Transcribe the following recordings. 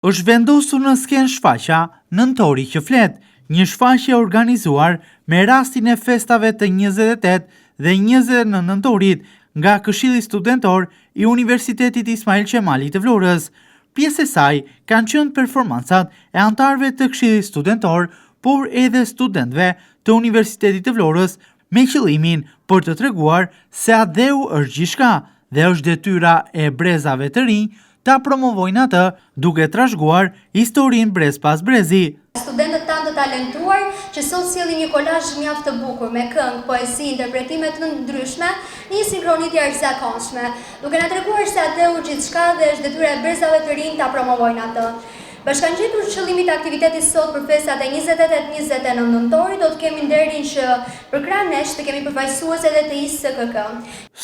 është vendosur në sken shfaqja Nëntori që flet, një shfaqje organizuar me rastin e festave të 28 dhe 29 nëntorit nga Këshilli Studentor i Universitetit Ismail Qemali të Vlorës. Pjesë e saj kanë qenë performancat e antarëve të Këshillit Studentor, por edhe studentëve të Universitetit të Vlorës, me qëllimin për të treguar se Adheu është gjithçka dhe është detyra e brezave të rinj ta promovojnë atë, duke trashëguar historinë brez pas brezi. Studentët tanë të talentuar që sot sjellin një kolazh mjaft të bukur me këngë, poezi, interpretime të ndryshme, një sinkronitje jashtëzakonshme, duke na treguar se Adheu gjithçka dhe është detyra e brezave të rinj ta promovojnë atë. Bashkangjitur qëllimi të aktivitetit sot për festat e 28-29 nëntorit, do të kemi nderin që për krah nesh të kemi përfaqësuese edhe të ISKK.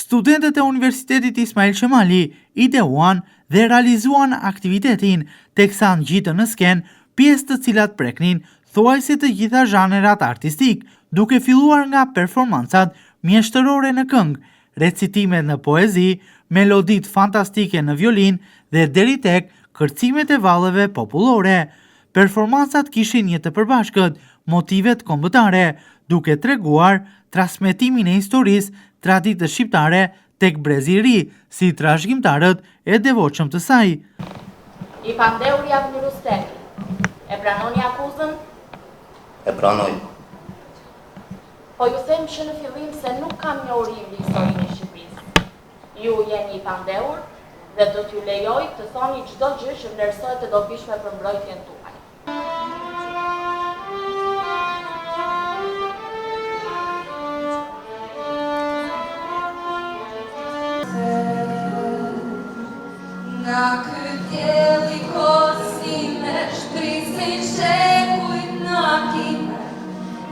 Studentët e Universitetit Ismail Qemali ideuan dhe realizuan aktivitetin, teksa ngjitën në sken pjesë të cilat preknin thuajse të gjitha zhanrat artistik, duke filluar nga performancat mjeshtërore në këngë, recitimet në poezi, meloditë fantastike në violin dhe deri tek kërcimet e vallëve popullore. Performancat kishin një të përbashkët, motivet kombëtare, duke treguar transmetimin e historisë, traditës shqiptare tek brezi i ri, si trashëgimtarët e devotshëm të saj. I pandeur javë Rustemi. E pranoni akuzën? E pranoj. Po ju them që në fillim se nuk kam njohuri mbi historinë e Shqipërisë. Ju jeni i pandeur dhe do t'ju lejoj të thoni çdo gjë që vlerësohet të dobishme për mbrojtjen tuaj. Nga këtë djeli kosime, shtrisin shekuj në akime,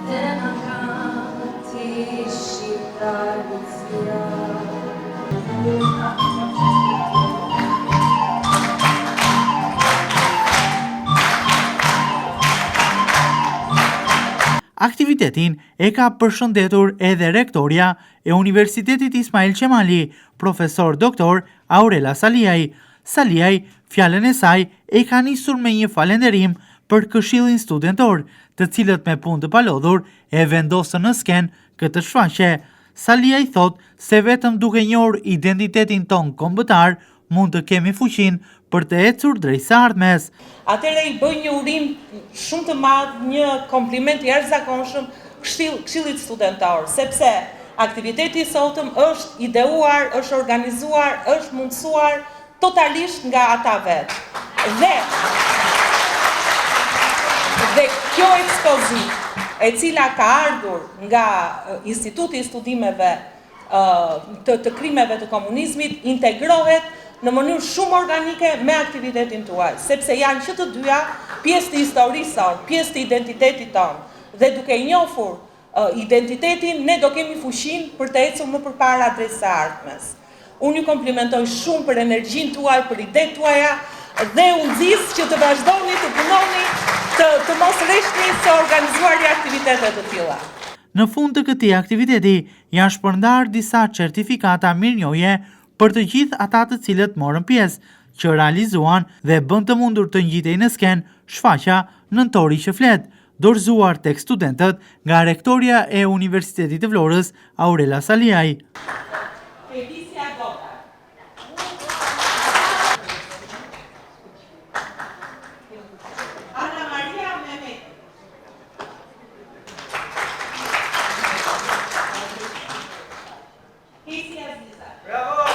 dhe në kam ti shqiptarit zja. Aktivitetin e ka përshëndetur edhe rektoria e Universitetit Ismail Qemali, profesor doktor Aurela Saliaj. Saliaj, fjalën e saj e ka nisur me një falënderim për Këshillin Studentor, të cilët me punë të palodhur e vendosën në sken këtë shfaqje. Saliaj thot se vetëm duke njohur identitetin ton kombëtar mund të kemi fuqinë për të ecur drejt së ardhmes. Atëherë i bëj një urim shumë të madh, një kompliment i jashtëzakonshëm Këshillit Studentor, sepse aktiviteti i sotëm është ideuar, është organizuar, është mundësuar totalisht nga ata vetë. Dhe kjo ekspozitë, e cila ka ardhur nga Instituti i Studimeve të krimeve të komunizmit, integrohet në mënyrë shumë organike me aktivitetin tuaj, sepse janë që të dyja pjesë të historisë tonë, pjesë të identitetit tonë, dhe duke njohur identitetin, ne do kemi fuqinë për të ecur më përpara drejt së ardhmes. Unë ju komplimentoj shumë për energjinë tuaj, për idetë tuaja, dhe u nxis që të vazhdoni të punoni, të mos rreshni së organizuari aktivitete të tilla. Në fund të këtij aktiviteti janë shpërndar disa certifikata mirënjohje për të gjithë ata të cilët morën pjesë, që realizuan dhe bën të mundur të ngjitej në sken shfaqja Nëntori që flet, dorëzuar tek studentët nga rektoria e Universitetit të Vlorës, Aurela Saliaj. Bravo!